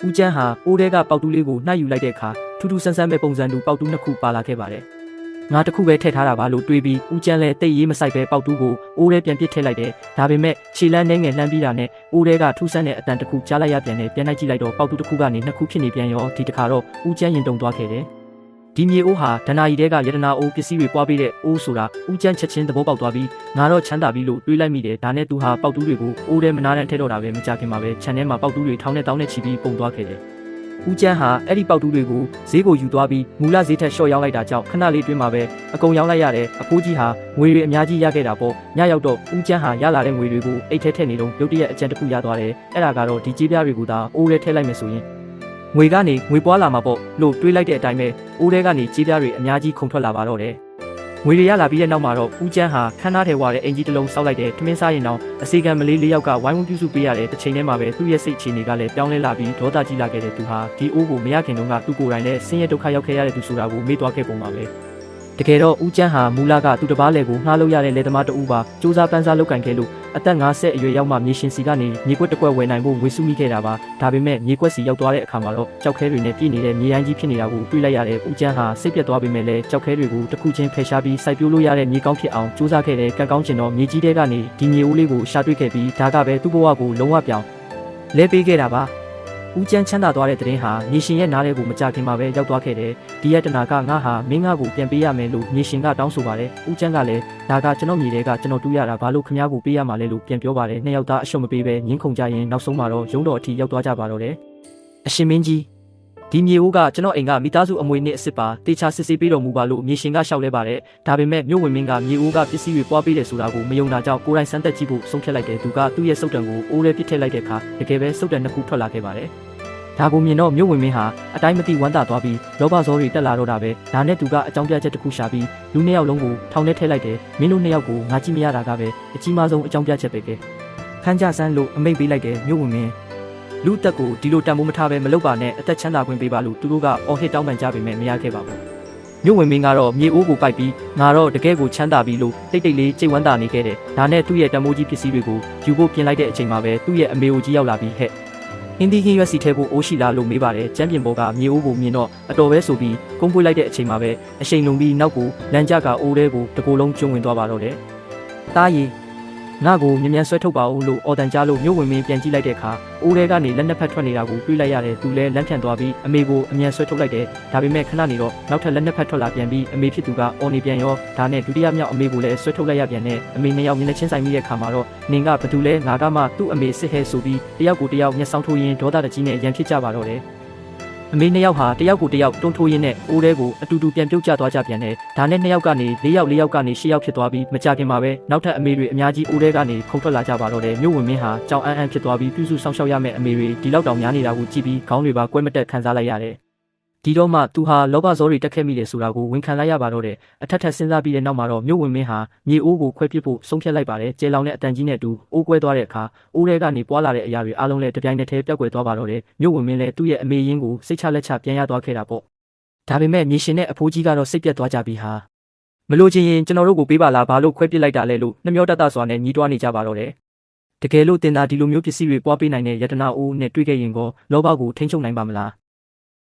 ဦးကျန်းဟာအိုးထဲကပေါက်တူးလေးကိုနှိုက်ယူလိုက်တဲ့အခါထူးထူးဆန်းဆန်းပဲပုံစံတူပေါက်တူးနှစ်ခုပါလာခဲ့ပါတယ်ငါတစ်ခုပဲထည့်ထားတာပါလို့တွေးပြီးဦးကျန်းလည်းတိတ်ရေးမဆိုင်ပဲပေါက်တူးကိုအိုးထဲပြန်ပစ်ထည့်လိုက်တယ်ဒါပေမဲ့ခြေလမ်းနှဲငယ်လှမ်းပြီးတာနဲ့အိုးထဲကထူးဆန်းတဲ့အတန်တစ်ခုကြားလိုက်ရပြန်တယ်ပြန်လိုက်ကြည့်လိုက်တော့ပေါက်တူးတစ်ခုကနေနှစ်ခုဖြစ်နေပြန်ရောဒီတစ်ခါတော့ဦးကျန်းရင်တုန်သွားခဲ့တယ်ဒီမြေအိုးဟာဒဏ္ဍာရီတဲကယတနာအိုးပစ္စည်းတွေပွားပေးတဲ့အိုးဆိုတာဦးကျန်းချက်ချင်းသဘောပေါက်သွားပြီးငါတော့ချမ်းသာပြီလို့တွေးလိုက်မိတယ်ဒါနဲ့သူဟာပေါက်တူးတွေကိုအိုးထဲမနာတမ်းထည့်တော့တာပဲမကြခင်မှာပဲခြံထဲမှာပေါက်တူးတွေထောင်းနဲ့တောင်းနဲ့ချီပြီးပုံသွားခဲ့တယ်ဦးကျန်းဟာအဲ့ဒီပေါက်တူးတွေကိုဈေးကိုယူသွားပြီးမူလဈေးထက်လျှော့ရောင်းလိုက်တာကြောင့်ခဏလေးတွင်းမှာပဲအကုန်ရောင်းလိုက်ရတယ်အဖိုးကြီးဟာငွေတွေအများကြီးရခဲ့တာပေါ့ညရောက်တော့ဦးကျန်းဟာရလာတဲ့ငွေတွေကိုအိတ်ထဲထည့်နေတော့ရုတ်တရက်အကြံတစ်ခုရသွားတယ်အဲ့ဒါကတော့ဒီကြေးပြားတွေကိုသာအိုးထဲထည့်လိုက်မယ်ဆိုရင်ငွေကနေငွေပွားလာမှာပေါ့လို့တွေးလိုက်တဲ့အတိုင်းပဲအိုးထဲကနေကြေးပြားတွေအများကြီးခုန်ထွက်လာပါတော့တယ်ငွေတွေရလာပြီးတဲ့နောက်မှာတော့ဦးကျန်းဟာခန်းသားထဲဝါတဲ့အင်ကြီးတစ်လုံးစောက်လိုက်တယ်ထမင်းစားရင်တော့အစီကံမလေး၄ယောက်ကဝိုင်းဝန်းပြုစုပေးရတယ်တစ်ချိန်တည်းမှာပဲသူ့ရဲ့စိတ်အခြေအနေကလည်းပြောင်းလဲလာပြီးဒေါသကြီးလာခဲ့တဲ့သူဟာဒီအိုးကိုမရခင်တုန်းကသူ့ကိုယ်တိုင်လည်းဆင်းရဲဒုက္ခရောက်ခဲ့ရတဲ့သူဆိုတာကိုမေ့သွားခဲ့ပုံပါပဲတကယ်တော့ဦးကျန်းဟာမူလကသူ့တပားလေကိုငှားလို့ရတဲ့လေသမားတဦးပါစူးစမ်းပန်းစားလုပ်ကင်ခဲ့လို့အသက်50အရွယ်ရောက်မှမြေရှင်စီကနေမြေကွက်တစ်ကွက်ဝယ်နိုင်ဖို့ဝေစုမိခဲ့တာပါဒါပေမဲ့မြေကွက်စီရောက်သွားတဲ့အခါမှာတော့ကြောက်ခဲတွေနဲ့ပြည့်နေတဲ့မြေရိုင်းကြီးဖြစ်နေတာကိုတွေ့လိုက်ရတဲ့ဦးကျန်းဟာစိတ်ပြတ်သွားပေမဲ့လည်းကြောက်ခဲတွေကိုတစ်ခုချင်းဖယ်ရှားပြီးစိုက်ပျိုးလို့ရတဲ့မြေကောင်းဖြစ်အောင်စူးစမ်းခဲ့တဲ့ကံကောင်းကျင်တော့မြေကြီးတဲကနေဒီမြေအိုးလေးကိုရှာတွေ့ခဲ့ပြီးဒါကပဲသူ့ဘဝကိုလုံးဝပြောင်းလဲပေးခဲ့တာပါဦးကျန်းချမ်းသာသွားတဲ့တဲ့ရင်ဟာမြေရှင်ရဲ့နားထဲကိုမကြခင်မှာပဲရောက်သွားခဲ့တယ်ဒီရက်တနာကငါဟာမင်းငါကိုပြန်ပေးရမယ်လို့မြေရှင်ကတောင်းဆိုပါတယ်ဦးကျန်းကလည်းဒါကကျွန်တော်မြေတွေကကျွန်တော်တူးရတာဘာလို့ခမားကိုပေးရမှာလဲလို့ပြန်ပြောပါတယ်နှစ်ယောက်သားအရှုံးမပေးပဲငင်းခုန်ကြရင်နောက်ဆုံးမှာတော့ရုံးတော်အထိရောက်သွားကြပါတော့တယ်အရှင်မင်းကြီးဒီမြေအိုးကကျွန်တော်အိမ်ကမိသားစုအမွေနှစ်အစ်စ်ပါတေချာစစ်ဆေးပေးတော်မူပါလို့မြေရှင်ကရှောက်လဲပါတယ်ဒါပေမဲ့မြို့ဝင်မင်းကမြေအိုးကပစ္စည်းတွေပွားပေးတယ်ဆိုတာကိုမယုံတာကြောင့်ကိုယ်တိုင်စမ်းသပ်ကြည့်ဖို့ဆုံးဖြတ်လိုက်တယ်သူကသူ့ရဲ့စုပ်တံကိုအိုးထဲပစ်ထည့်လိုက်တဲ့အခါတကယ်ပဲစုပ်တံနှစ်ခုထွက်လာခဲ့ပါတယ်ဒါကိုမြင်တော့မြို့ဝင်မင်းဟာအတိုင်းမသိဝမ်းသာသွားပြီးလောဘဇောတွေတက်လာတော့တာပဲဒါနဲ့သူကအကြောင်းပြချက်တစ်ခုရှာပြီးလူနှစ်ယောက်လုံးကိုထောင်ထဲထည့်လိုက်တယ်မင်းတို့နှစ်ယောက်ကိုငါကြည့်မရတာကပဲအကြီးမားဆုံးအကြောင်းပြချက်ပဲကဲခန်းကြဆန်းလို့အမိန့်ပေးလိုက်တယ်မြို့ဝင်မင်းလူတက်ကိုဒီလိုတန်ဖိုးမထားပဲမလုပ်ပါနဲ့အသက်ချမ်းသာခွင့်ပေးပါလို့သူတို့ကအော်ဟစ်တောင်းပန်ကြပေမဲ့မရခဲ့ပါဘူးမြို့ဝင်မင်းကတော့မြေအိုးကိုပိုက်ပြီးငါတော့တကယ်ကိုချမ်းသာပြီလို့တိတ်တိတ်လေးကြိတ်ဝမ်းသာနေခဲ့တယ်ဒါနဲ့သူ့ရဲ့တန်ဖိုးကြီးပစ္စည်းတွေကိုယူဖို့ပြင်လိုက်တဲ့အချိန်မှာပဲသူ့ရဲ့အမေအိုကြီးရောက်လာပြီးဟဲ့ဟင်းသီးဟင်းရွက်စီထဲကိုအိုးရှိလားလို့မေးပါတယ်ကျမ်းပြင်ဘောကမြေအိုးကိုမြင်တော့အတော်ပဲဆိုပြီးကုန်းပွေးလိုက်တဲ့အချိန်မှာပဲအရှိန်လုံးပြီးနောက်ကိုလမ်းကြကအိုးထဲကိုတကိုယ်လုံးကျွန်းဝင်သွားပါတော့တယ်တားရီငါ့ကိုမြ мян ဆွဲထုတ်ပါဦးလို့အော်တန်ကြားလို့မြို့ဝင်မင်းပြန်ကြည့်လိုက်တဲ့အခါအိုးထဲကနေလက်နှစ်ဖက်ထွက်နေတာကိုတွေ့လိုက်ရတယ်သူလည်းလမ်းဖြန့်သွားပြီးအမေကိုအမြန်ဆွဲထုတ်လိုက်တယ်ဒါပေမဲ့ခဏနေတော့နောက်ထပ်လက်နှစ်ဖက်ထွက်လာပြန်ပြီးအမေဖြစ်သူကအော်နေပြန်ရောဒါနဲ့ဒုတိယမြောက်အမေကိုလည်းဆွဲထုတ်လိုက်ရပြန်တယ်အမေနှစ်ယောက်မျက်နှာချင်းဆိုင်မိတဲ့အခါမှာတော့နင်ကဘာတူလဲငါကမှသူ့အမေစစ်ဟဲဆိုပြီးတယောက်ကိုတယောက်မျက်စောင်းထိုးရင်းဒေါသတကြီးနဲ့ရန်ဖြစ်ကြပါတော့တယ်အမေနှစ်ယောက်ဟာတယောက်ကိုတယောက်တွန်းထိုးရင်းနဲ့အိုးထဲကိုအတူတူပြန်ပြုတ်ကျသွားကြပြန်တယ်ဒါနဲ့နှစ်ယောက်ကနေ၄ယောက်ကနေ၈ယောက်ဖြစ်သွားပြီးမကြခင်မှာပဲနောက်ထပ်အမေတွေအများကြီးအိုးထဲကနေခုန်ထွက်လာကြပါတော့တယ်မြို့ဝင်မင်းဟာကြောင်အန်းဖြစ်သွားပြီးပြုစုဆောင်ရှောက်ရမယ့်အမေတွေဒီလောက်တောင်များနေတာကိုကြည့်ပြီးခေါင်းတွေပါကွဲမတက်ခံစားလိုက်ရတယ်ဒီတော့မှသူဟာလောဘဇောတွေတက်ခဲ့မိတယ်ဆိုတာကိုဝန်ခံလိုက်ရပါတော့တယ်အထက်ထက်စဉ်းစားပြီးတဲ့နောက်မှာတော့မြို့ဝင်မင်းဟာမြေအိုးကိုခွဲပစ်ဖို့ဆုံးဖြတ်လိုက်ပါတယ်ကျဲလောင်တဲ့အတန်ကြီးနဲ့တူအိုးကွဲသွားတဲ့အခါအိုးထဲကနေပွားလာတဲ့အရာတွေအားလုံးလည်းတပြိုင်တည်းပျောက်ကွယ်သွားပါတော့တယ်မြို့ဝင်မင်းလည်းသူ့ရဲ့အမေရင်းကိုစိတ်ချလက်ချပြန်ရသွားခဲ့တာပေါ့ဒါပေမဲ့မြေရှင်နဲ့အဖိုးကြီးကတော့စိတ်ပြတ်သွားကြပြီဟာမလို့ချင်းရင်ကျွန်တော်တို့ကိုပေးပါလားဘာလို့ခွဲပစ်လိုက်တာလဲလို့နှမျောတတ်စွာနဲ့ညီးတွားနေကြပါတော့တယ်တကယ်လို့တင်တာဒီလိုမျိုးပစ္စည်းတွေပွားပေးနိုင်တဲ့ယတနာအိုးနဲ့တွေ့ခဲ့ရင်ကောလောဘကိုထိန်းချုပ်နိုင်ပါမလား